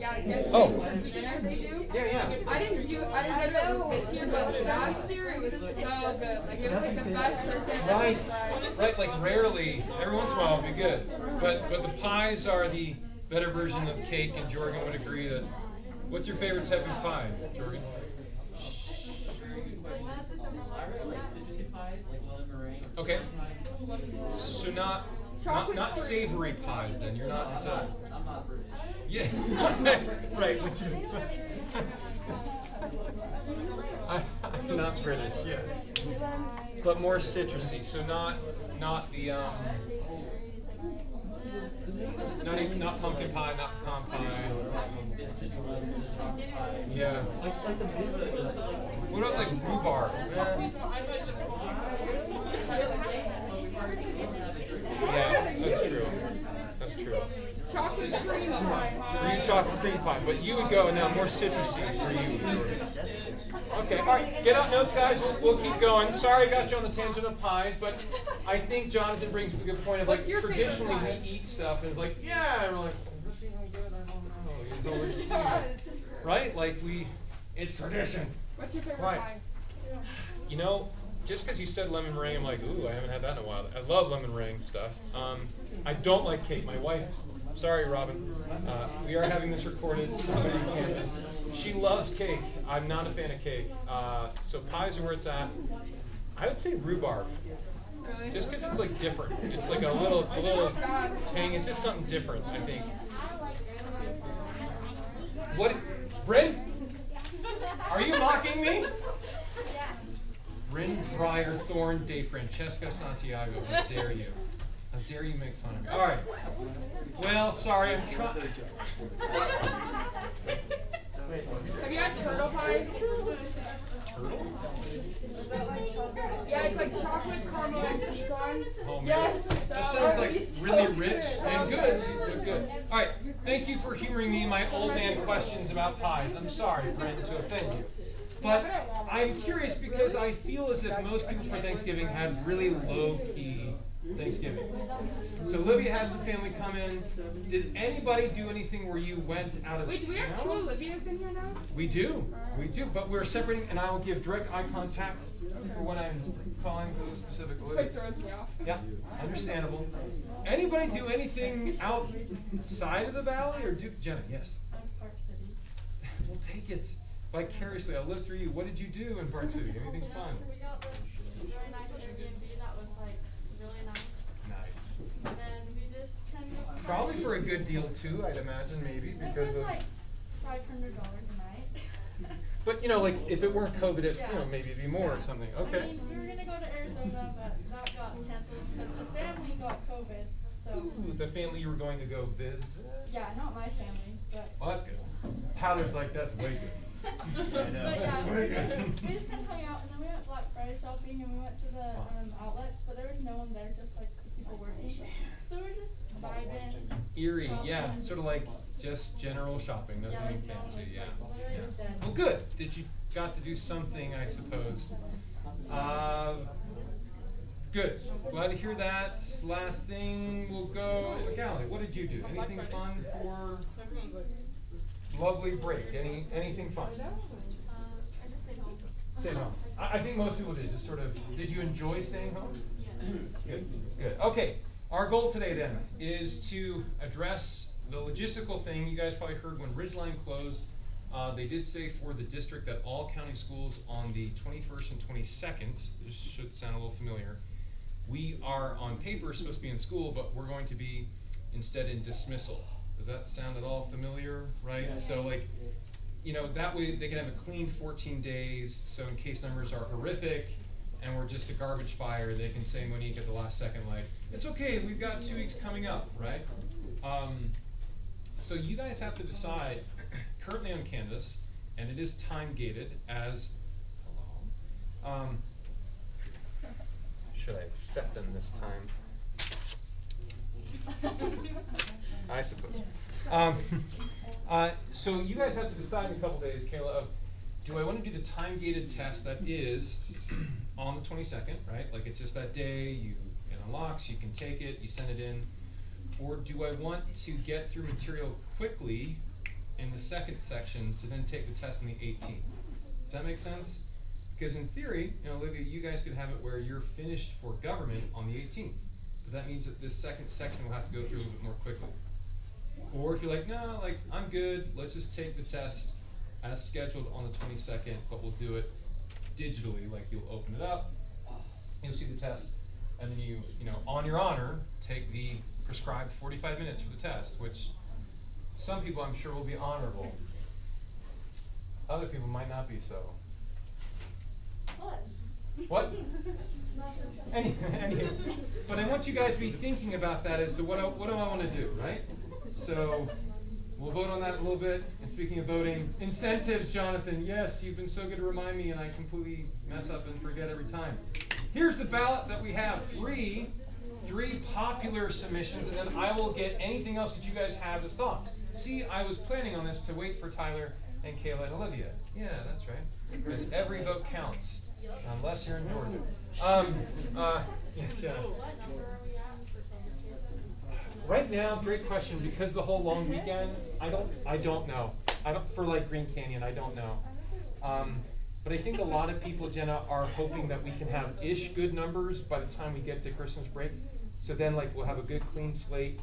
Yeah, get Oh. turkey dinner they do. Yeah. I didn't do it this year, but last year it was so good. Like it was like the best turkey I've ever tried. Right, like rarely, every once in a while it'll be good. But the pies are the better version of cake, and Jorgen would agree that. What's your favorite type of pie, Jorgen? Okay. So not savory pies then. You're not I'm not British. yeah. Right, which is I'm not British, yes. But more citrusy. So not the not pumpkin pie, not pecan pie. Yeah. What about like rhubarb? Yeah, that's true. That's true. Chocolate cream pie. For you, chocolate cream pie, but you would go now more citrusy for you. Okay, all right. Get out notes, guys. We'll keep going. Sorry, I got you on the tangent of pies, but I think Jonathan brings up a good point of like traditionally we eat stuff and it's like and we're like, is this even good? I don't know. You know, we're just eating it. Right? Like it's tradition. What's your favorite Right. pie? You know, just because you said lemon meringue, I'm like, ooh, I haven't had that in a while. I love lemon meringue stuff. I don't like cake. My wife, sorry, Robin, we are having this recorded. Somebody in campus. She loves cake. I'm not a fan of cake. So pies are where it's at. I would say rhubarb. Really? Just because it's like different. It's like a little tang. It's just something different, I think. What, Bryn? Are you mocking me? Bryn Breyer Thorne de Francesca Santiago. How dare you? How dare you make fun of me? All right. Well, sorry, I'm trying. Have you had turtle pie? Turtle? Yeah, it's like chocolate caramel and pecans. Oh, man. Yes. That sounds like really rich and good. It's good. All right. Thank you for humoring me in my old man questions about pies. I'm sorry, Brent, to offend you. But I'm curious because I feel as if most people for Thanksgiving had really low-key Thanksgivings. So Olivia had some family come in. Did anybody do anything where you went out of Wait, do we have two Olivias in here now? We do, but we're separating, and I will give direct eye contact for when I'm calling for the specific This Olivia. like throws me off. Yeah, understandable. Anybody do anything outside of the valley, or do Jenna? Yes. Park City. We'll take it vicariously. I'll live through you. What did you do in Park City? Anything fun? We got this really nice Airbnb that was like really nice. Nice. And then we just kind of Probably for a good deal too, I'd imagine, maybe it because was of. like $500 a night. But you know, like if it weren't COVID, maybe it'd be more or something. I Okay. mean, we were gonna go to Arizona, but that got canceled because the family got COVID. So Ooh, the family you were going to go visit. yeah, not my family, but. Well, that's good. Tyler's like, that's way good. But yeah, we just kind of hung out, and then we went Black Friday shopping, and we went to the outlets, but there was no one there, just like the people working. So we're just vibing. Eerie, yeah, sort of like just general shopping, nothing Yeah, like fancy, literally yeah. just dead. Well, good. Did you got to do something, I suppose? Good. Glad to hear that. Last thing, we'll go. Callie, what did you do? Anything fun for lovely break? Anything fun? I just stayed home. Staying home. I think most people did. Just sort of. Did you enjoy staying home? Good. Good. Okay. Our goal today then is to address the logistical thing. You guys probably heard when Ridgeline closed. They did say for the district that all county schools on the 21st and 22nd, this should sound a little familiar, we are on paper supposed to be in school, but we're going to be instead in dismissal. Does that sound at all familiar, right? Yeah. So like, you know, that way they can have a clean 14 days, so in case numbers are horrific and we're just a garbage fire, they can say Monique at the last second, like, it's okay, we've got 2 weeks coming up, right? So you guys have to decide, currently on Canvas, and it is time gated as, should I accept them this time? I suppose. So you guys have to decide in a couple days, Kayla, of do I want to do the time gated test that is on the 22nd, right? Like it's just that day, it unlocks, you can take it, you send it in. Or do I want to get through material quickly in the second section to then take the test on the 18th. Does that make sense? Because in theory, Olivia, you guys could have it where you're finished for government on the 18th. But that means that this second section will have to go through a little bit more quickly. Or if you're like, no, like, I'm good, let's just take the test as scheduled on the 22nd, but we'll do it digitally, like you'll open it up, you'll see the test, and then you on your honor, take the prescribed 45 minutes for the test, which some people I'm sure will be honorable. Other people might not be so. What? Anyway, but I want you guys to be thinking about that as to what do I want to do, right? So we'll vote on that in a little bit. And speaking of voting, incentives, Jonathan. Yes, you've been so good to remind me, and I completely mess up and forget every time. Here's the ballot that we have. Three popular submissions, and then I will get anything else that you guys have as thoughts. See, I was planning on this to wait for Tyler and Kayla and Olivia. Yeah, that's right. Because every vote counts, unless you're in Georgia. Yes, Jenna. What number are we at for Kansas? Right now, great question. Because the whole long weekend, I don't know. For like Green Canyon, I don't know. But I think a lot of people, Jenna, are hoping that we can have good numbers by the time we get to Christmas break. So then, like, we'll have a good clean slate.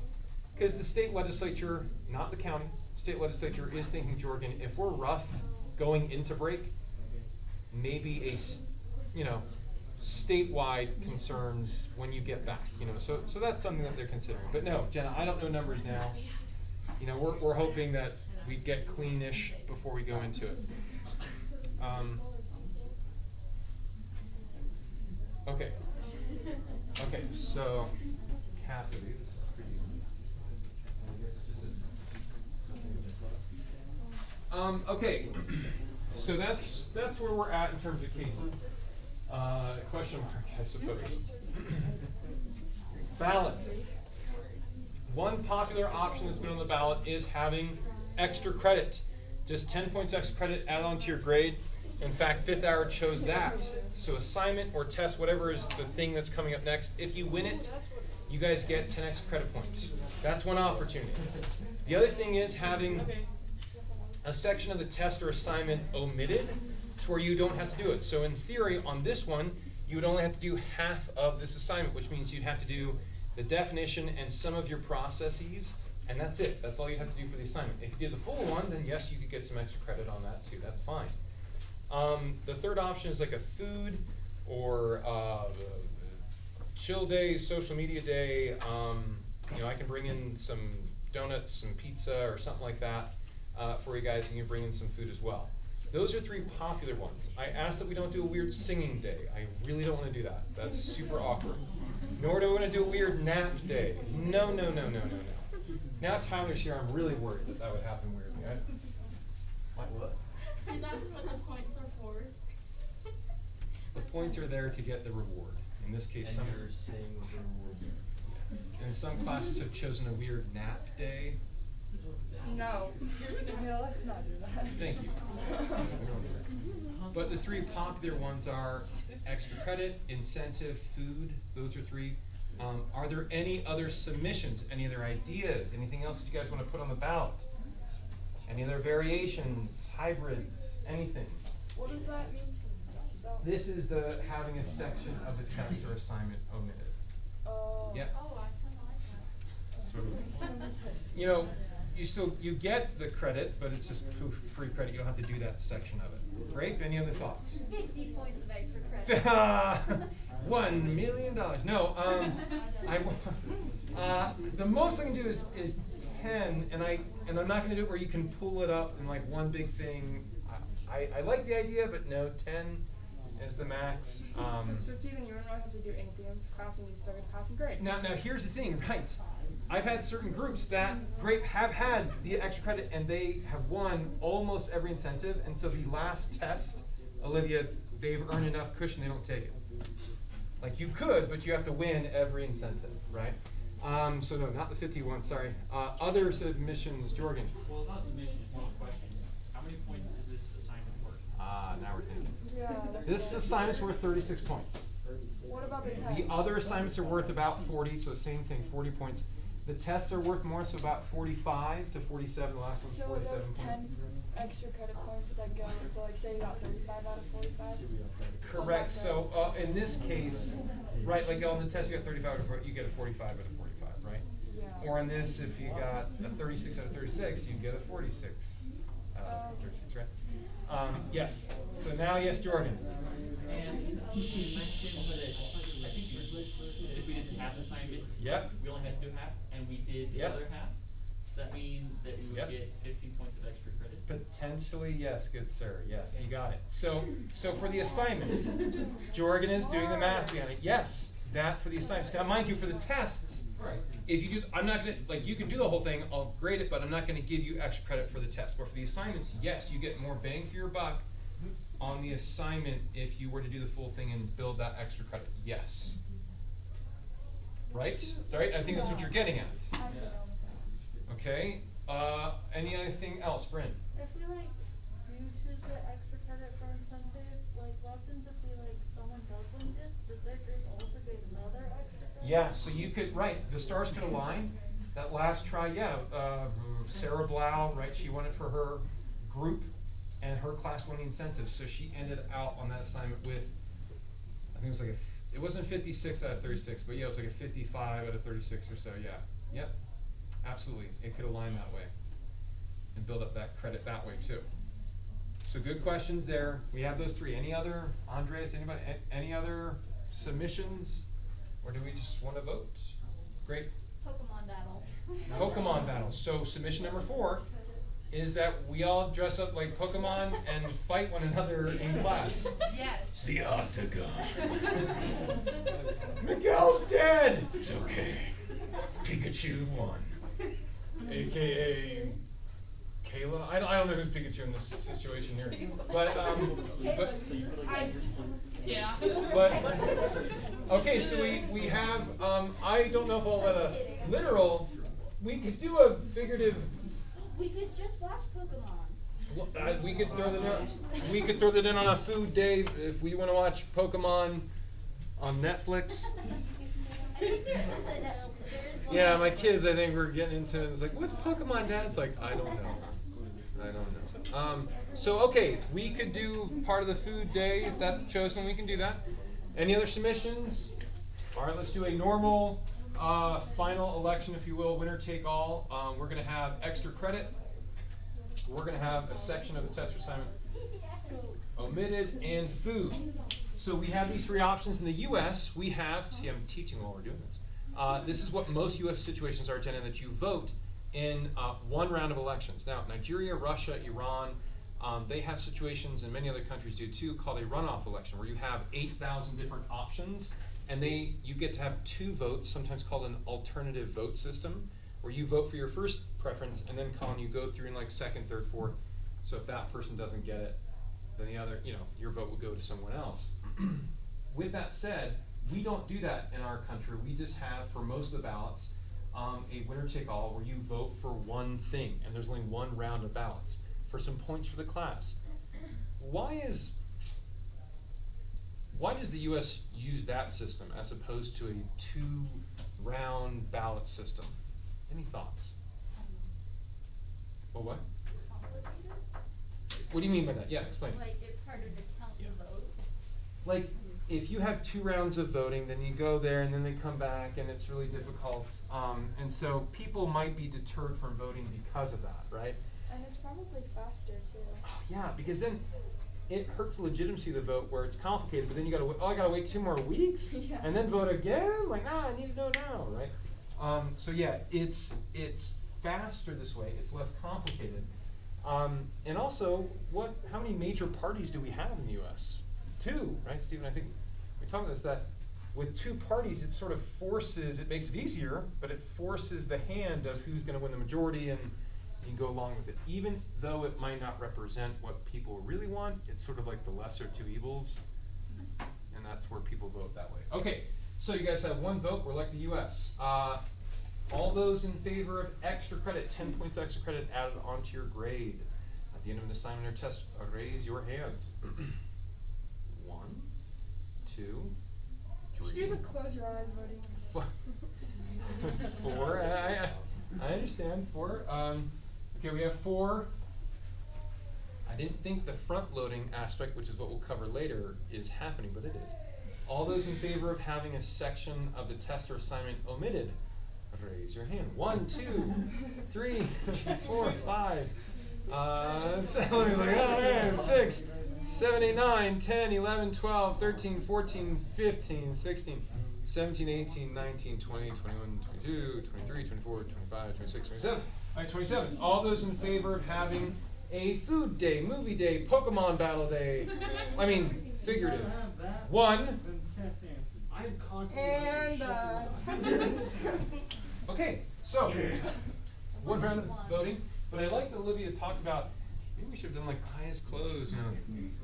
Because the state legislature, not the county, state legislature is thinking, Jorgen, if we're rough going into break, maybe statewide concerns when you get back, so that's something that they're considering. But no, Jenna, I don't know numbers now. We're hoping that we get cleanish before we go into it. Okay, so Cassidy, this is pretty. Okay, so that's where we're at in terms of cases. Question mark, I suppose. Ballot. One popular option that's been on the ballot is having extra credit. Just 10 points extra credit added onto your grade. In fact, Fifth Hour chose that. So assignment or test, whatever is the thing that's coming up next, if you win it, you guys get 10 extra credit points. That's one opportunity. The other thing is having a section of the test or assignment omitted to where you don't have to do it. So in theory, on this one, you would only have to do half of this assignment, which means you'd have to do the definition and some of your processes, and that's it. That's all you'd have to do for the assignment. If you did the full one, then yes, you could get some extra credit on that too. That's fine. The third option is like a food or chill day, social media day. I can bring in some donuts, some pizza, or something like that for you guys, and you bring in some food as well. Those are three popular ones. I asked that we don't do a weird singing day. I really don't want to do that. That's super awkward. Nor do I want to do a weird nap day. No. Now Tyler's here, I'm really worried that would happen weirdly. What? He's asking what the points are for. The points are there to get the reward. In this case, some you're saying what the rewards are. and some classes have chosen a weird nap day. No, let's not do that. Thank you. We don't do that. But the three popular ones are extra credit, incentive, food. Those are three. Are there any other submissions? Any other ideas? Anything else that you guys want to put on the ballot? Any other variations, hybrids, anything? What does that mean? This is the having a section of the test or assignment omitted. Yep. Oh, I kind of like that. You get the credit, but it's just free credit. You don't have to do that section of it. Rape, any other thoughts? 50 points of extra credit. $1 million. No, the most I can do is 10, and I'm not going to do it where you can pull it up in like one big thing. I like the idea, but no, 10 is the max. Because 50, then you wouldn't really have to do anything in this class, and you still get a passing grade. Now here's the thing, right? I've had certain groups that have had the extra credit, and they have won almost every incentive, and so the last test, Olivia, they've earned enough cushion they don't take it. Like you could, but you have to win every incentive, right? So no, not the 51, sorry. Other submissions, Jorgen. Well, it's not submission, it's more a question. How many points is this assignment worth? Now we're thinking. Yeah. This assignment's worth 36 points. What about the test? The other assignments are worth about 40, so same thing, 40 points. The tests are worth more, so about 45 to 47. The last one's So with 47 those 10 points. extra credit points that go, so like say you got 35 out of 45? Correct. So in this case, right, like on the test you got 35 out of 40, you get a 45 out of 45, right? Yeah. Or in this, if you got a 36 out of 36, you get a 46 out of 36, right? Yes. So now, yes, Jordan. And you mentioned that I think if we did half assignments, Yep. we only had to do half, and we did the Yep. other half, does that mean that we would Yep. get 15 points of extra credit? Potentially, yes, good sir. Yes, you got it. So for the assignments, Jordan is doing the math behind it. Yes, that for the assignments. Now, mind you, for the tests, Right. if you do, I'm not gonna, like, you can do the whole thing, I'll grade it, but I'm not gonna give you extra credit for the test. But for the assignments, yes, you get more bang for your buck on the assignment if you were to do the full thing and build that extra credit. Yes. Right? Right? I think that's what you're getting at. I can go with that. Okay? Anything else, Bryn? If we like do choose the extra credit for incentive, like what happens if we like someone does win this, does their group also get another extra credit? Yeah, so you could, right, the stars could align. That last try, yeah, Sarah Blau, right, she won it for her group and her class won the incentive. So she ended out on that assignment with, I think it was like it wasn't 56 out of 36, but yeah, it was like a 55 out of 36 or so, yeah. Yep, absolutely, it could align that way and build up that credit that way too. So good questions there. We have those three. Any other, Andres, anybody, any other submissions? Or do we just want to vote? Great. Pokemon battle. Pokemon battles. So submission number 4 is that we all dress up like Pokemon and fight one another in class. Yes. The Octagon. Miguel's dead! It's okay. Pikachu won. AKA Kayla? I don't know who's Pikachu in this situation here. But Yeah. okay, so we have, I don't know if I'll let a literal, we could do a figurative, We could just watch Pokemon. we could throw that in on a food day if we want to watch Pokemon on Netflix. I think there is one. Yeah, my kids, I think we're getting into it. It's like, what's Pokemon, Dad? It's like, I don't know. So okay, we could do part of the food day if that's chosen. We can do that. Any other submissions? All right, let's do a normal final election, if you will, winner take all. We're going to have extra credit. We're going to have a section of the test assignment omitted and food. So we have these three options in the U.S. We have, see, I'm teaching while we're doing this. This is what most U.S. situations are, Jenna, that you vote in one round of elections. Now, Nigeria, Russia, Iran, they have situations, and many other countries do too, called a runoff election, where you have 8,000 different options, and you get to have 2 votes, sometimes called an alternative vote system, where you vote for your first preference, and then Colin, you go through in like second, third, fourth. So if that person doesn't get it, then the other, your vote will go to someone else. With that said, we don't do that in our country. We just have, for most of the ballots, a winner-take-all where you vote for one thing, and there's only one round of ballots for some points for the class. Why does the U.S. use that system as opposed to a 2-round ballot system? Any thoughts? Well, what? What do you mean by that? Yeah, explain. Like, it's harder to count the votes. Like, if you have 2 rounds of voting, then you go there and then they come back and it's really difficult. And so people might be deterred from voting because of that, right? And it's probably faster too. Yeah, because then it hurts the legitimacy of the vote where it's complicated, but then you gotta wait, I gotta wait 2 more weeks Yeah. and then vote again? Like, I need to know now, right? So yeah, it's faster this way, it's less complicated. And also, how many major parties do we have in the US? 2, right, Stephen? I think we talked about this, that with 2 parties, it sort of it makes it easier, but it forces the hand of who's gonna win the majority, and you can go along with it. Even though it might not represent what people really want, it's sort of like the lesser 2 evils, and that's where people vote that way. Okay, so you guys have 1 vote, we're like the US. All those in favor of extra credit, 10 points extra credit added onto your grade. At the end of an assignment or test, raise your hand. 1, 2, 3. Just do the close your eyes voting. 4. I understand. 4. Okay, we have 4. I didn't think the front loading aspect, which is what we'll cover later, is happening, but it is. All those in favor of having a section of the test or assignment omitted, raise your hand. 1, 2, 3, 4, 5. 6, 7, 8, 9, 10, 11, 12, 13, 14, 15, 16, 17, 18, 19, 20, 21, 22, 23, 24, 25, 26, 27. All right, 27. All those in favor of having a food day, movie day, Pokemon battle day. I mean, figurative. 1. I'm constantly And Okay, so 1 round of voting. But I like that Olivia talked about, maybe we should have done like eyes closed,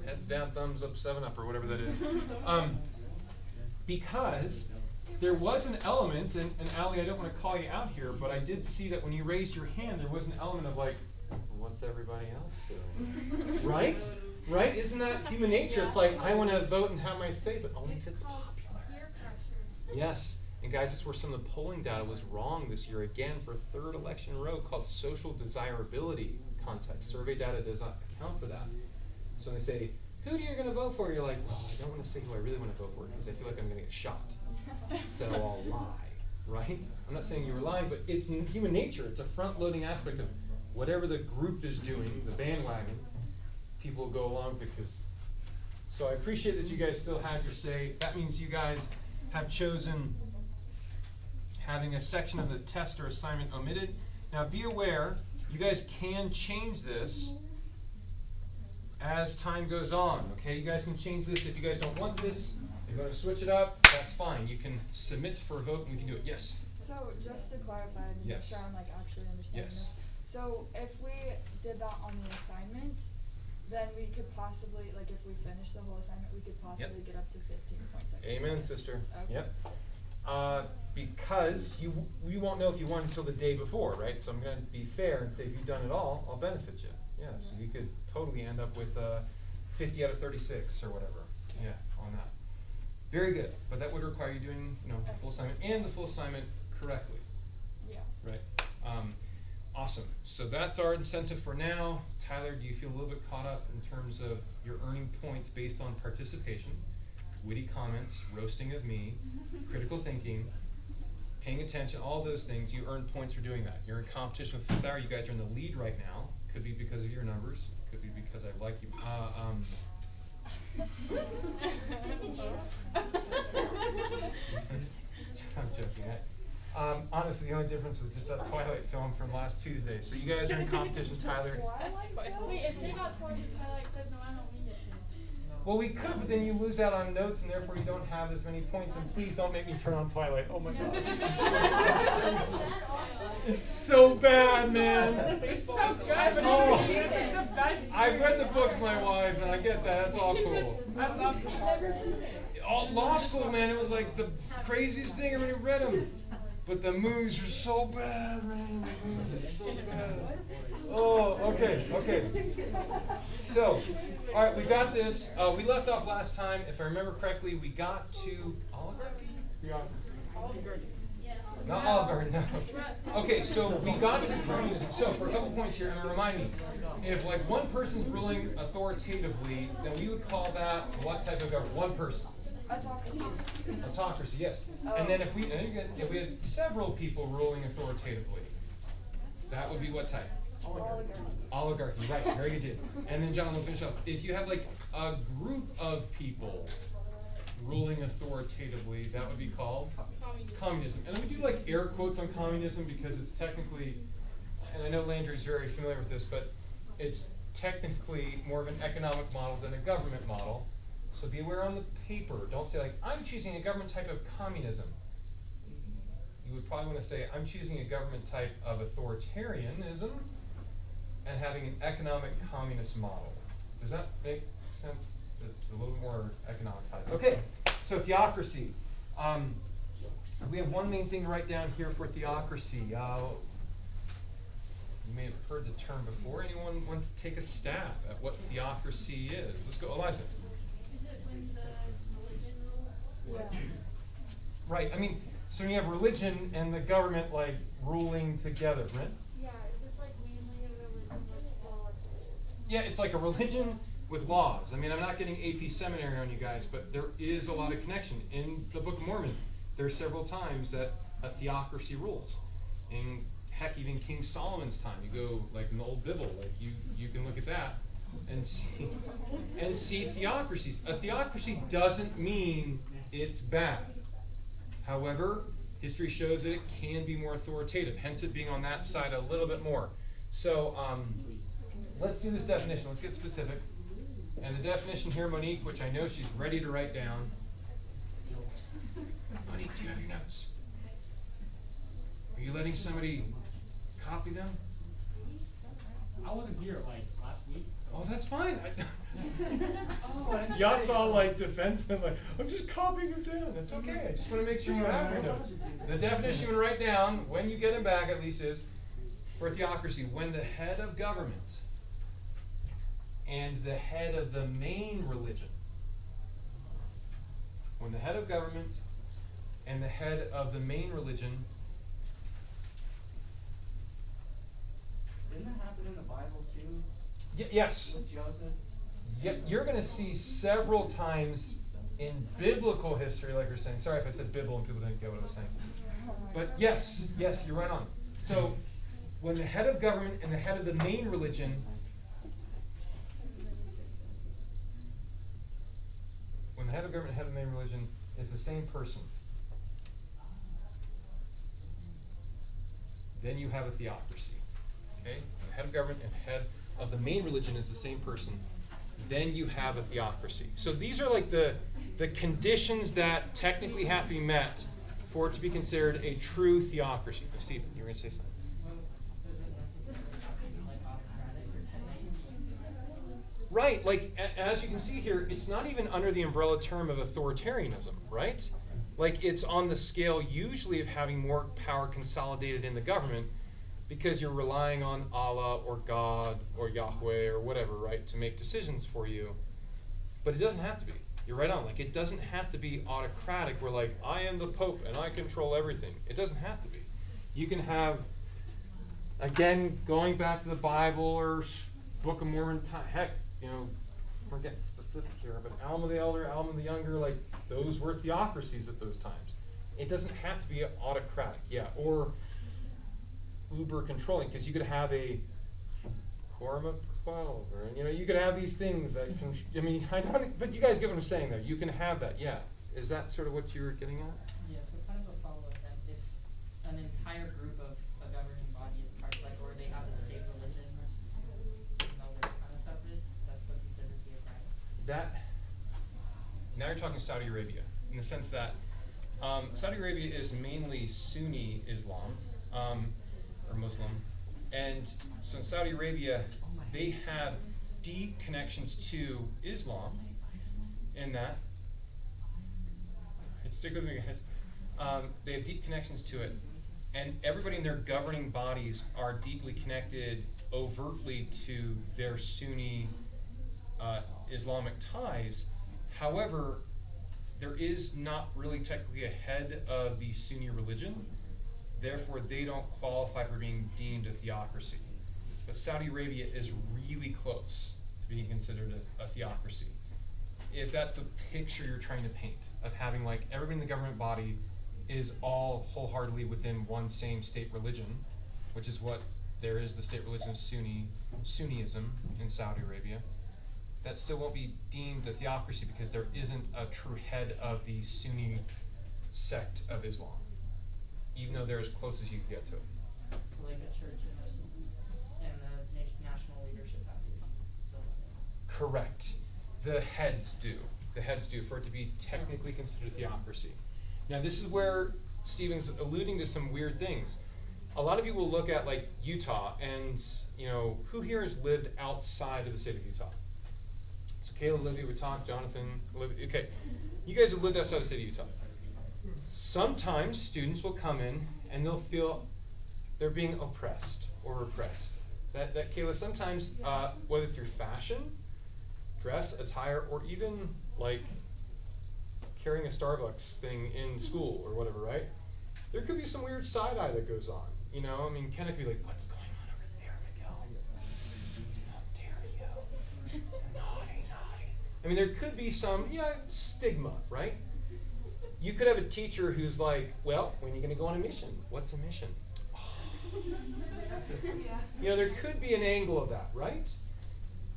heads down, thumbs up, 7 up, or whatever that is. Because there was an element, and Allie, I don't want to call you out here, but I did see that when you raised your hand, there was an element of like, what's everybody else doing? Right? Right? Isn't that human nature? It's like, I want to vote and have my say, but only if it's popular. Peer pressure. Yes. And guys, this is where some of the polling data was wrong this year, again, for a 3rd election in a row, called social desirability context. Survey data does not account for that. So they say, who are you going to vote for? You're like, well, I don't want to say who I really want to vote for because I feel like I'm going to get shot. So I'll lie, right? I'm not saying you were lying, but it's in human nature. It's a front-loading aspect of whatever the group is doing, the bandwagon, people will go along because. So I appreciate that you guys still have your say. That means you guys have chosen having a section of the test or assignment omitted. Now be aware, you guys can change this as time goes on, okay? You guys can change this if you guys don't want this. If you want to switch it up, that's fine. You can submit for a vote and we can do it. Yes? So just to clarify and make Yes. sure I'm like actually understanding Yes. this. So if we did that on the assignment, then we could possibly, like if we finish the whole assignment, we could possibly get up to 15.6. Amen, sister. Okay. Yep. Because you won't know if you won until the day before, right? So I'm going to be fair and say if you've done it all, I'll benefit you. Yeah, so you could totally end up with 50 out of 36 or whatever. Yeah, on that. Very good. But that would require you doing, the full assignment and the full assignment correctly. Yeah. Right. Awesome. So that's our incentive for now. Tyler, do you feel a little bit caught up in terms of your earning points based on participation, witty comments, roasting of me, critical thinking, paying attention, all those things? You earn points for doing that. You're in competition with Thayer. You guys are in the lead right now. Could be because of your numbers. Could be because I like you. I'm joking. Honestly, the only difference was just that Twilight film from last Tuesday. So you guys are in competition, Tyler. Wait, if they got points and Twilight said no, I don't need it. Well, we could, but then you lose out on notes, and therefore you don't have as many points. And please don't make me turn on Twilight. Oh my God. It's so bad, man. it's so good, but Oh. it's the best. I've read the books, my wife, and I get that. That's all cool. I love the books. Law school, man, it was like the craziest thing. Everybody read them. But the movies are so bad, man. The movies are so bad. Oh, okay. So, all right, we got this. We left off last time, if I remember correctly, we got to oligarchy? Not Olive Garden, no. Okay, so we got to communism. So, for a couple points here, and remind me, if like one person's ruling authoritatively, then we would call that what type of government? One person. Autocracy. Autocracy, yes. And then if we had several people ruling authoritatively, that would be what type? Oligarchy, right. Very good, Jim. And then John will finish up. If you have like a group of people ruling authoritatively, that would be called? Communism. And we do like air quotes on communism because it's technically, and I know Landry's very familiar with this, but it's technically more of an economic model than a government model. So be aware on the paper. Don't say like, I'm choosing a government type of communism. You would probably want to say, I'm choosing a government type of authoritarianism and having an economic communist model. Does that make sense? It's a little more economicized. Okay, so theocracy. We have one main thing to write down here for theocracy. You may have heard the term before. Anyone want to take a stab at what theocracy is? Let's go, Eliza. Is it when the religion rules? Right. I mean, So when you have religion and the government like ruling together, right? Yeah, is this like mainly a religion with politics? Yeah, it's like a religion with laws. I mean, I'm not getting AP seminary on you guys, but there is a lot of connection. In the Book of Mormon, there are several times that a theocracy rules. In heck, even King Solomon's time, you go like in the old Bible, like you can look at that and see theocracies. A theocracy doesn't mean it's bad. However, history shows that it can be more authoritative, hence it being on that side a little bit more. So let's do this definition. Let's get specific. And the definition here, Monique, which I know she's ready to write down. Monique, do you have your notes? Are you letting somebody copy them? I wasn't here like last week. Oh, that's fine. Oh, Yacht's all like defensive, like, I'm just copying them down. That's okay. I just want to make sure you have your notes. The definition you want to write down, when you get them back at least, is for theocracy, when the head of government and the head of the main religion, when the head of government and the head of the main religion. Didn't that happen in the Bible too? Yes. With Joseph? Yep, you're going to see several times in biblical history, like you're saying. Sorry if I said Bible and people didn't get what I was saying. But yes, you're right on. So when the head of government and the head of the main religion is the same person, then you have a theocracy. Okay? The head of government and head of the main religion is the same person, then you have a theocracy. So these are like the conditions that technically have to be met for it to be considered a true theocracy. Stephen, you were going to say something? Right, like as you can see here, it's not even under the umbrella term of authoritarianism, right? Like it's on the scale usually of having more power consolidated in the government because you're relying on Allah or God or Yahweh or whatever, right, to make decisions for you. But it doesn't have to be. You're right on. Like it doesn't have to be autocratic where like I am the Pope and I control everything. It doesn't have to be. You can have, again, going back to the Bible or Book of Mormon, heck, you know, we're getting specific here, but Alma the Elder, Alma the Younger, like those were theocracies at those times. It doesn't have to be autocratic, yeah, or uber controlling, because you could have a quorum of 12, or you know, you could have these things that can. I mean, I don't, but you guys get what I'm saying, though. You can have that, yeah. Is that sort of what you were getting at? Yeah, so it's kind of a follow-up then. If an entire group of a governing body is part, like, or they have a state religion, you know, that kind of stuff is, that's still considered theocratic. That, now you're talking Saudi Arabia, in the sense that Saudi Arabia is mainly Sunni Islam, or Muslim, and so in Saudi Arabia, they have deep connections to Islam, in that, stick with me guys, they have deep connections to it, and everybody in their governing bodies are deeply connected overtly to their Sunni Islamic ties. However, there is not really technically a head of the Sunni religion, therefore they don't qualify for being deemed a theocracy. But Saudi Arabia is really close to being considered a theocracy. If that's the picture you're trying to paint, of having like everybody in the government body is all wholeheartedly within one same state religion, which is what there is, the state religion of Sunniism in Saudi Arabia, that still won't be deemed a theocracy because there isn't a true head of the Sunni sect of Islam, even though they're as close as you can get to it. So like the church and the national leadership have to come together. Correct. The heads do. The heads do, for it to be technically considered a theocracy. Now this is where Stephen's alluding to some weird things. A lot of you will look at like Utah, and you know, who here has lived outside of the state of Utah? So Kayla, Olivia, we talked, Jonathan, Olivia, okay. You guys have lived outside the state of Utah. Sometimes students will come in and they'll feel they're being oppressed or repressed. That Kayla, sometimes, whether through fashion, dress, attire, or even like carrying a Starbucks thing in school or whatever, right? there could be some weird side eye that goes on. You know, I mean, Kenneth could be like, what's going on over there, Miguel? How dare you? Naughty, naughty. I mean, there could be some, stigma, right? You could have a teacher who's like, well, when are you going to go on a mission? What's a mission? You know, there could be an angle of that, right?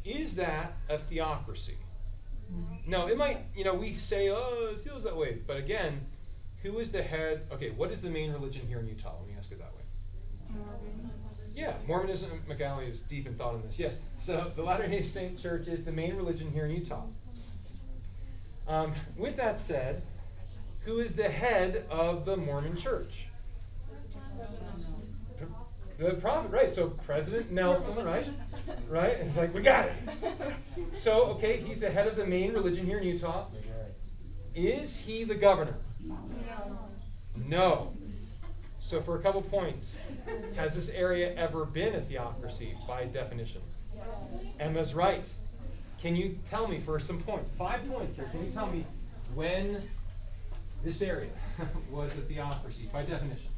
Is that a theocracy? No, it might, we say, oh, it feels that way. But again, who is the head? Okay, what is the main religion here in Utah? Let me ask it that way. Yeah, Mormonism. Magali is deep in thought on this. Yes, so the Latter-day Saint Church is the main religion here in Utah. With that said, who is the head of the Mormon Church? The prophet, right? So President Nelson, right? Right? And it's like, we got it. So, okay, he's the head of the main religion here in Utah. Is he the governor? No. So for a couple points, has this area ever been a theocracy by definition? Emma's right. Can you tell me for some points, 5 points here, can you tell me when this area was a theocracy by definition?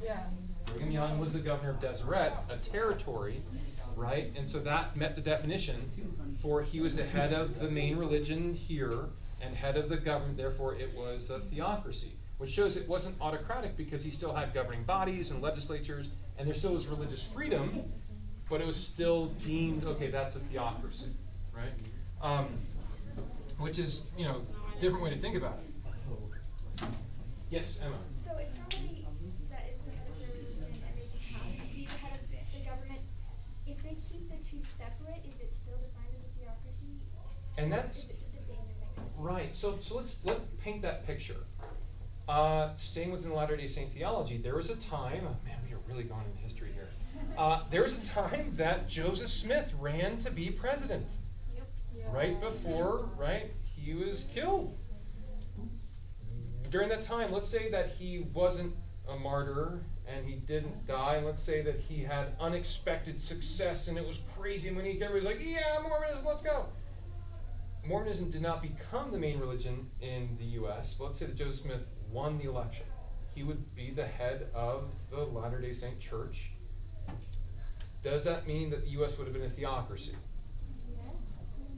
Yeah. Brigham Young was the governor of Deseret, a territory, right? And so that met the definition for he was the head of the main religion here and head of the government, therefore it was a theocracy, which shows it wasn't autocratic because he still had governing bodies and legislatures, and there still was religious freedom, but it was still deemed, okay, that's a theocracy, right? Which is, different way to think about it. Yes, Emma. So if somebody that is the head of their religion and they just happen to be the head of the government, if they keep the two separate, is it still defined as a theocracy? And Or that's is it just a band mix? right. So let's paint that picture. Staying within Latter-day Saint theology, there was a time. Oh man, we are really going into history here. There was a time that Joseph Smith ran to be president. Right before, he was killed. During that time, let's say that he wasn't a martyr and he didn't die. Let's say that he had unexpected success and it was crazy. And when everybody was like, yeah, Mormonism, let's go. Mormonism did not become the main religion in the U.S. But let's say that Joseph Smith won the election. He would be the head of the Latter-day Saint Church. Does that mean that the U.S. would have been a theocracy?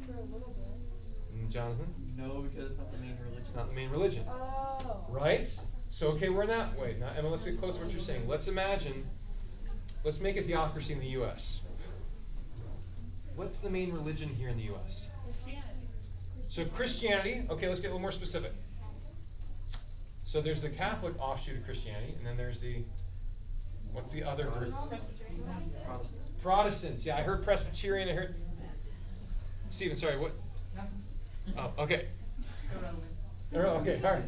For a little bit. Jonathan? No, because it's not the main religion. It's not the main religion. Oh. Right? So, okay, we're in that way. Now, Emma, let's get close to what you're saying. Let's make a theocracy in the U.S. What's the main religion here in the U.S.? So Christianity, okay, let's get a little more specific. So there's the Catholic offshoot of Christianity, and then there's what's the other group? Protestants. Yeah, I heard Presbyterian, I heard... Stephen, sorry, what? Oh, okay. Okay, all right.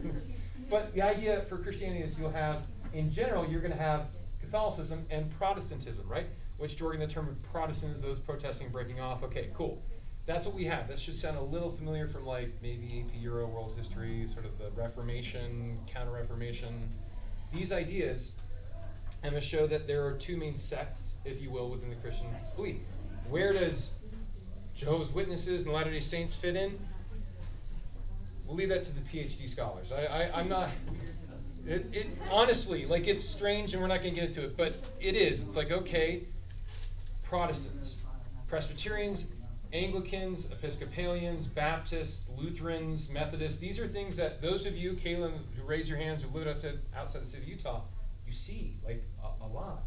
But the idea for Christianity is you'll have, in general, you're going to have Catholicism and Protestantism, right? Which, Jordan, the term of Protestants, those protesting, breaking off. Okay, cool. That's what we have. That should sound a little familiar from maybe AP Euro world history, sort of the Reformation, Counter-Reformation. These ideas, and to show that there are two main sects, if you will, within the Christian belief. Where does Jehovah's Witnesses and Latter-day Saints fit in? We'll leave that to the PhD scholars. I'm not... It honestly, it's strange and we're not going to get into it, but it is. It's okay, Protestants, Presbyterians, Anglicans, Episcopalians, Baptists, Lutherans, Methodists, these are things that those of you, Kaylin, who raise your hands, who live outside the city of Utah, you see, a lot.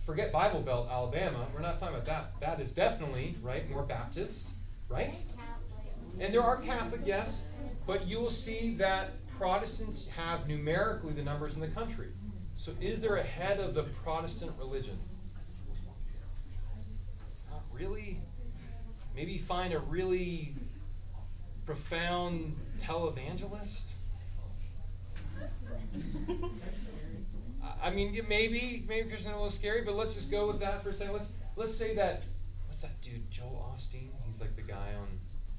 Forget Bible Belt, Alabama. We're not talking about that. That is definitely, more Baptist, right? And there are Catholic, yes, but you will see that Protestants have numerically the numbers in the country. So is there a head of the Protestant religion? Not really. Maybe find a really profound televangelist? I mean, maybe Christian a little scary, but let's just go with that for a second. Let's say that, what's that dude, Joel Osteen? He's the guy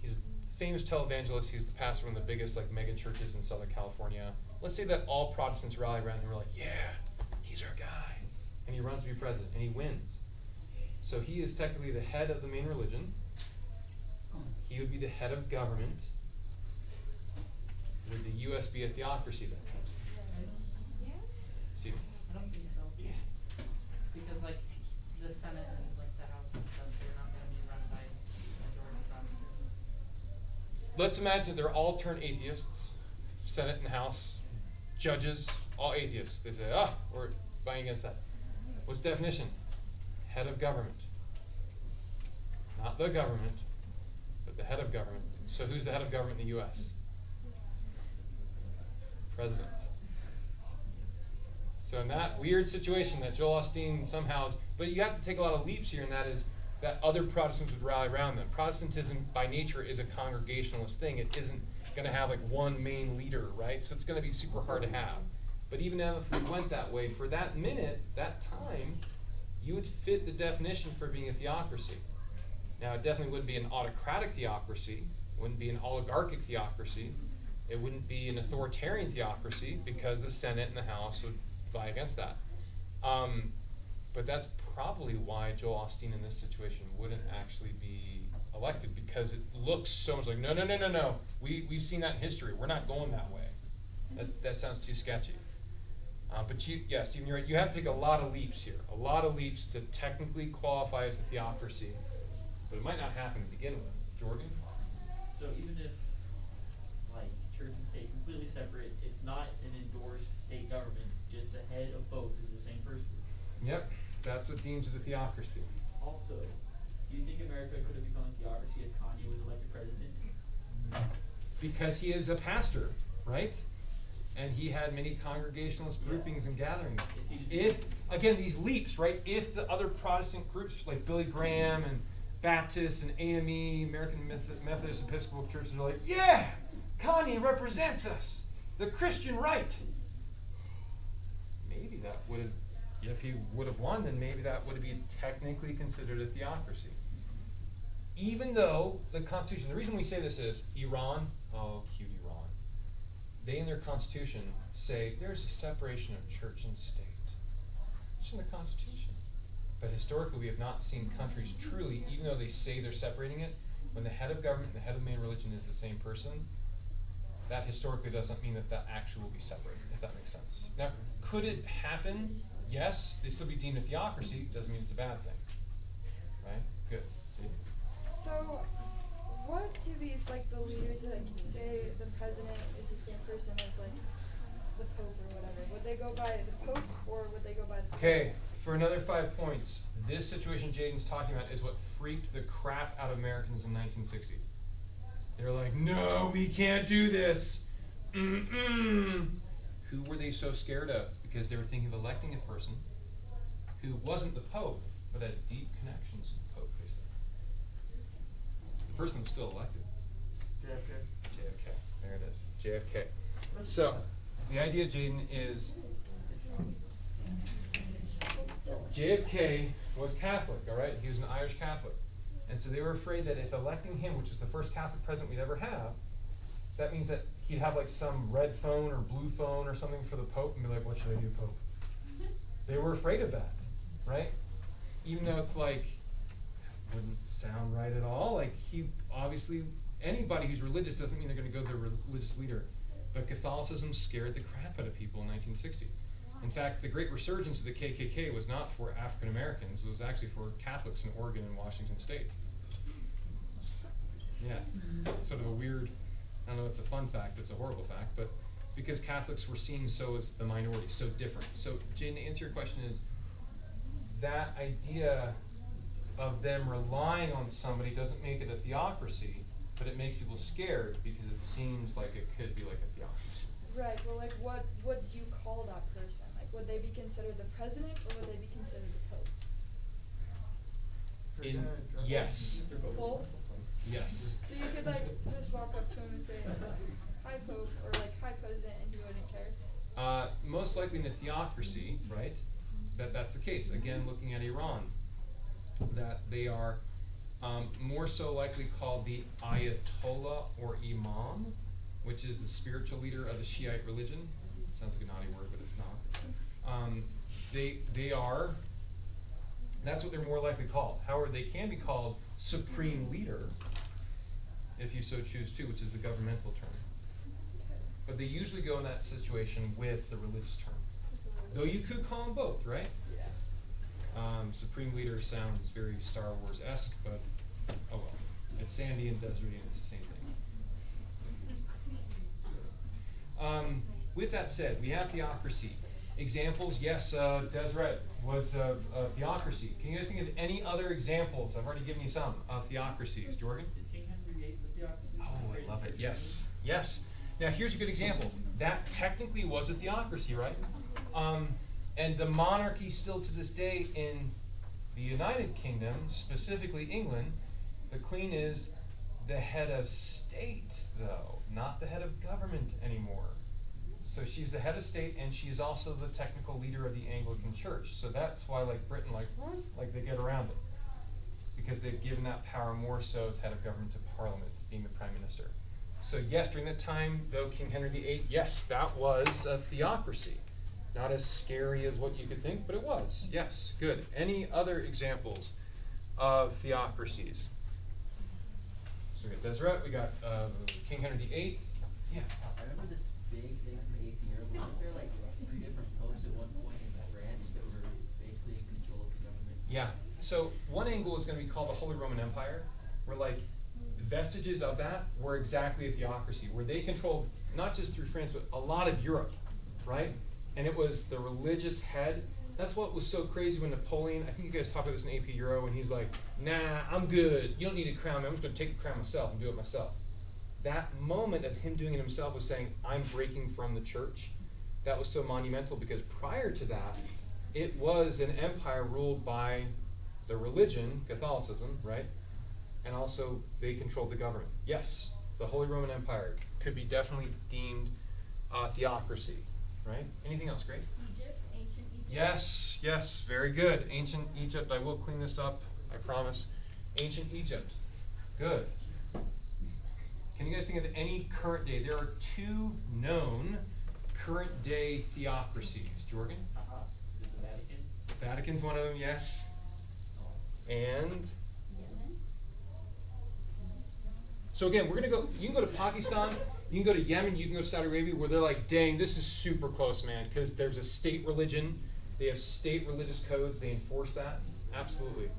he's a famous televangelist. He's the pastor of one of the biggest mega churches in Southern California. Let's say that all Protestants rally around him and are like, yeah, he's our guy. And he runs to be president, and he wins. So he is technically the head of the main religion. He would be the head of government. Would the U.S. be a theocracy then? Stephen? I don't think so. Because like the Senate and like the House and stuff, they're not gonna be run by majority Protestants. Let's imagine they're all turned atheists, Senate and House, judges, all atheists. They say, we're vying against that. What's the definition? Head of government. Not the government, but the head of government. So who's the head of government in the U.S.? President. So in that weird situation that Joel Osteen somehow is, but you have to take a lot of leaps here, and that is that other Protestants would rally around them. Protestantism by nature is a congregationalist thing. It isn't going to have like one main leader, right? So it's going to be super hard to have. But even if we went that way, for that minute, that time, you would fit the definition for being a theocracy. Now, it definitely wouldn't be an autocratic theocracy, wouldn't be an oligarchic theocracy, it wouldn't be an authoritarian theocracy because the Senate and the House would vie against that. But that's probably why Joel Osteen in this situation wouldn't actually be elected, because it looks so much like, no. We've seen that in history. We're not going that way. That sounds too sketchy. But Stephen, you're right. You have to take a lot of leaps here, a lot of leaps to technically qualify as a theocracy. But it might not happen to begin with. Jordan? So even if, like, church and state completely separate, it's not an endorsed state government, just the head of both is the same person. Yep, that's what deems it a theocracy. Also, do you think America could have become a theocracy if Kanye was elected president? Because he is a pastor, right? And he had many congregationalist groupings and gatherings. If, again, these leaps, right? If the other Protestant groups like Billy Graham and Baptists and AME, American Methodist Episcopal Churches, are like, yeah, Kanye represents us, the Christian right. Maybe that would have, if he would have won, then maybe that would have been technically considered a theocracy. Even though the Constitution, the reason we say this is Iran, oh, cute Iran, they in their Constitution say there's a separation of church and state. It's in the Constitution. But historically, we have not seen countries truly, even though they say they're separating it, when the head of government and the head of main religion is the same person, that historically doesn't mean that actually will be separated, if that makes sense. Now, could it happen? Yes, they still be deemed a theocracy, doesn't mean it's a bad thing. Right? Good. So, what do these, like, the leaders that say the president is the same person as, like, the Pope or whatever, would they go by the Pope or would they go by the Okay, for another 5 points, this situation Jaden's talking about is what freaked the crap out of Americans in 1960. They're like, no, we can't do this. Who were they so scared of? Because they were thinking of electing a person who wasn't the Pope, but had deep connections to the Pope. The person was still elected. JFK. There it is. JFK. So, the idea, Jaden, is JFK was Catholic, all right? He was an Irish Catholic. And so they were afraid that if electing him, which is the first Catholic president we'd ever have, that means that he'd have like some red phone or blue phone or something for the Pope and be like, what should I do, Pope? They were afraid of that, right? Even though it's like, wouldn't sound right at all. Like, he obviously, anybody who's religious doesn't mean they're going to go to their religious leader. But Catholicism scared the crap out of people in 1960. In fact, the great resurgence of the KKK was not for African Americans, it was actually for Catholics in Oregon and Washington State. Yeah, sort of a weird, I don't know, it's a fun fact, it's a horrible fact, but because Catholics were seen so as the minority, so different. So, Jane, to answer your question is, that idea of them relying on somebody doesn't make it a theocracy, but it makes people scared because it seems like it could be like a theocracy. Right, well, like, what would you call that person? Like, would they be considered the president or would they be considered the Pope? Yes. Both? Yes. So you could, like, just walk up to him and say, hi, Pope, or, like, hi, President, and he wouldn't care? Most likely in a theocracy, right, that's the case. Again, looking at Iran, that they are more so likely called the Ayatollah or Imam, which is the spiritual leader of the Shiite religion. Sounds like a naughty word, but it's not. They are, that's what they're more likely called. However, they can be called supreme leader, if you so choose to, which is the governmental term. But they usually go in that situation with the religious term. Though you could call them both, right? Yeah. Supreme Leader sounds very Star Wars-esque, but oh well. It's Sandy and Desiree, and it's the same thing. With that said, we have theocracy. Examples, yes, Deseret was a theocracy. Can you guys think of any other examples? I've already given you some of theocracies. Jorgen? Is King Henry VIII the theocracy? Oh, I love it. Yes. Yes. Now, here's a good example. That technically was a theocracy, right? And the monarchy still to this day in the United Kingdom, specifically England, the Queen is the head of state, though, not the head of government anymore. So she's the head of state, and she's also the technical leader of the Anglican Church. So that's why, like Britain, like they get around it, because they've given that power more so as head of government to Parliament, being the Prime Minister. So yes, during that time, though, King Henry VIII, yes, that was a theocracy. Not as scary as what you could think, but it was. Yes, good. Any other examples of theocracies? So we got Deseret, we got King Henry VIII. Yeah. I remember this big thing from AP Euro. Wasn't there like 3 different popes at one point in France that were basically in control of the government? Yeah. So one angle is going to be called the Holy Roman Empire, where like vestiges of that were exactly a theocracy, where they controlled not just through France, but a lot of Europe, right? And it was the religious head. That's what was so crazy when Napoleon, I think you guys talked about this in AP Euro, and he's like, nah, I'm good. You don't need a crown. I'm just going to take the crown myself and do it myself. That moment of him doing it himself was saying, I'm breaking from the church. That was so monumental because prior to that, it was an empire ruled by the religion, Catholicism, right? And also they controlled the government. Yes, the Holy Roman Empire could be definitely deemed theocracy, right? Anything else, great? Egypt, ancient Egypt. Yes, yes, very good. Ancient Egypt, I will clean this up, I promise. Ancient Egypt, good. Can you guys think of any current day? There are 2 known current day theocracies. Jorgen? Is the Vatican? Vatican's one of them, yes. And so again, we're gonna go, you can go to Pakistan, you can go to Yemen, you can go to Saudi Arabia, where they're like, dang, this is super close, man, because there's a state religion, they have state religious codes, they enforce that. Absolutely.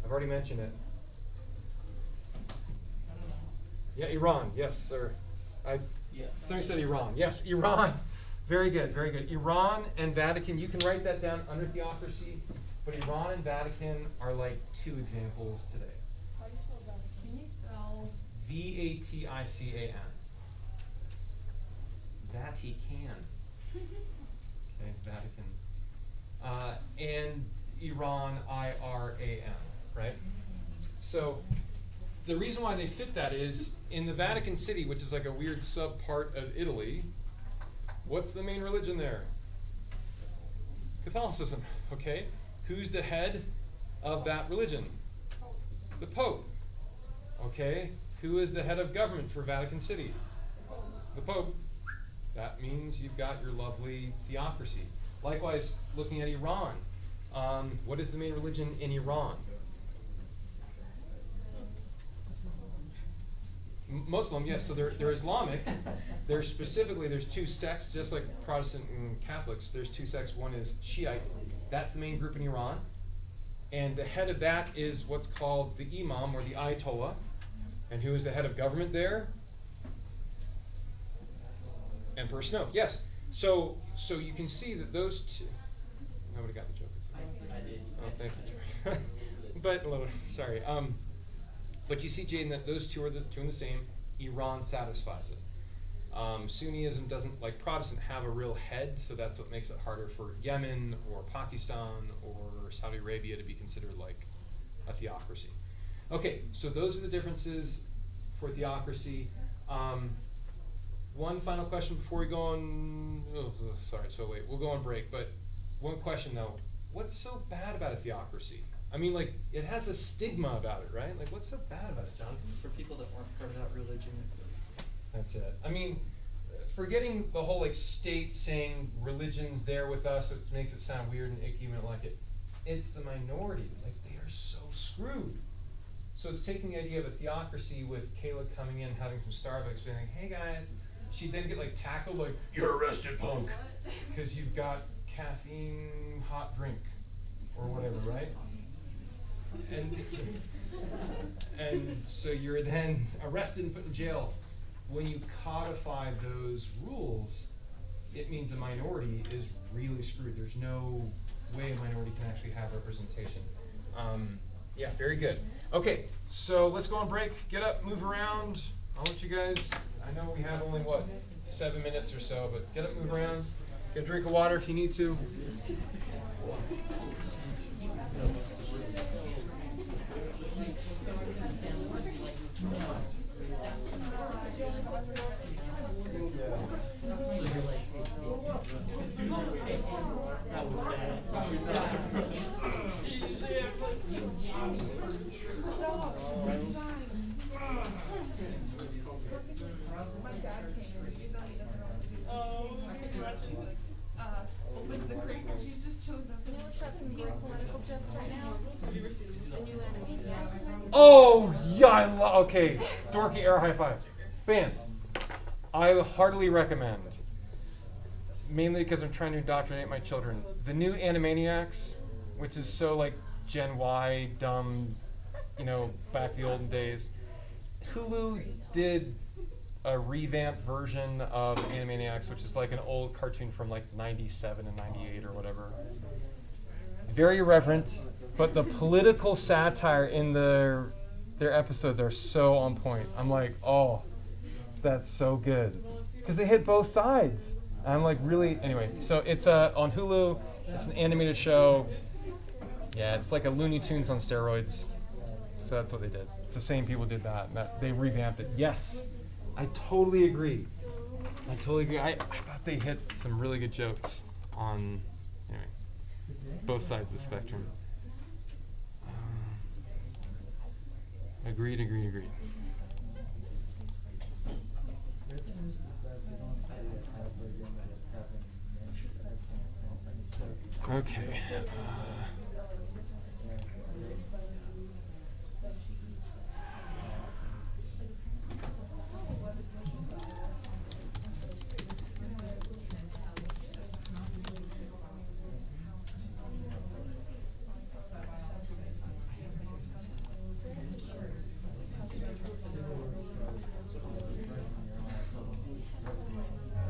I've already mentioned it. Yeah, Iran, yes, sir. Yeah. Somebody said Iran. Yes, Iran. Very good, very good. Iran and Vatican, you can write that down under theocracy, but Iran and Vatican are like 2 examples today. How do you spell that? Can you spell? Vatican. Vatican. Okay, Vatican. And Iran, Iran, right? So the reason why they fit that is in the Vatican City, which is like a weird sub-part of Italy, what's the main religion there? Catholicism, okay? Who's the head of that religion? The Pope. Okay, who is the head of government for Vatican City? The Pope. That means you've got your lovely theocracy. Likewise, looking at Iran, what is the main religion in Iran? Muslim, yes. So they're Islamic. There's 2 sects, just like Protestant and Catholics. There's 2 sects. One is Shiite. That's the main group in Iran. And the head of that is what's called the Imam or the Ayatollah. And who is the head of government there? Emperor Snow. Yes. So you can see that those 2. Nobody got the joke. I did. Oh, thank you, Joey. But a little, sorry. But you see, Jaden, that those 2 are the 2 in the same. Iran satisfies it. Sunnism doesn't, like Protestant, have a real head, so that's what makes it harder for Yemen or Pakistan or Saudi Arabia to be considered like a theocracy. Okay, so those are the differences for theocracy. One final question before we go on. Oh, sorry, so late. We'll go on break, but one question though. What's so bad about a theocracy? I mean, like, it has a stigma about it, right? Like, what's so bad about it, John? For people that aren't part of that religion. That's it. I mean, forgetting the whole, like, state saying religion's there with us, it makes it sound weird and icky, we don't like it. It's the minority. Like, they are so screwed. So it's taking the idea of a theocracy with Kayla coming in, having some Starbucks, being like, hey guys. She'd then get, like, tackled, like, you're arrested, punk. Because you've got caffeine hot drink or whatever, right? And so you're then arrested and put in jail. When you codify those rules, it means a minority is really screwed. There's no way a minority can actually have representation. Yeah, very good. Okay, so let's go on break. Get up, move around. I'll let you guys, I know we have only, 7 minutes or so, but get up, move around. Get a drink of water if you need to. Opens the crate and she's just chilling outside. You know what's got some good political jokes right now? The new Animaniacs. Oh, yeah, okay. Dorky air high five. Bam. I heartily recommend, mainly because I'm trying to indoctrinate my children, the new Animaniacs, which is so like Gen Y, dumb, back the olden days. Hulu did a revamped version of Animaniacs, which is like an old cartoon from like 97 and 98 or whatever. Very irreverent, but the political satire in their episodes are so on point. I'm like, oh, that's so good. Because they hit both sides. I'm like, really, anyway. So it's on Hulu. It's an animated show. Yeah, it's like a Looney Tunes on steroids. So that's what they did. It's the same people did that. And they revamped it. Yes, I totally agree. I thought they hit some really good jokes on, anyway, both sides of the spectrum. Agreed. Okay.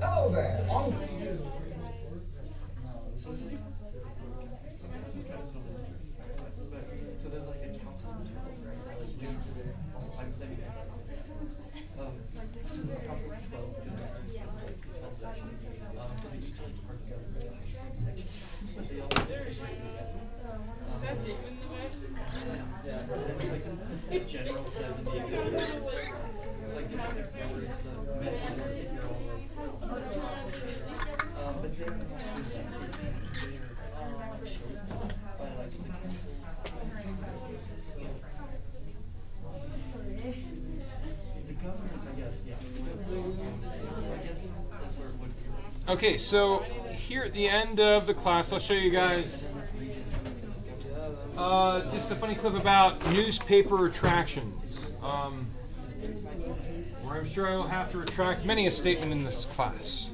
Hello there. So there's like a council of 12, right? Like leads to their so there's a council of 12 sections. So they each like part government in the same section. But they all have different sections. Yeah, there's like a general 70 of them. It's like different boards, the men and women take their own like but then they're chosen by like the council. The government, I guess, yeah. So I guess that's where it would be. Okay, so here at the end of the class, I'll show you guys just a funny clip about newspaper retractions, where I'm sure I will have to retract many a statement in this class.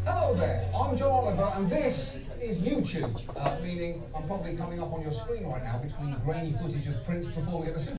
Hello there, I'm John Oliver, and this is YouTube, meaning I'm probably coming up on your screen right now between grainy footage of Prince performing at the Super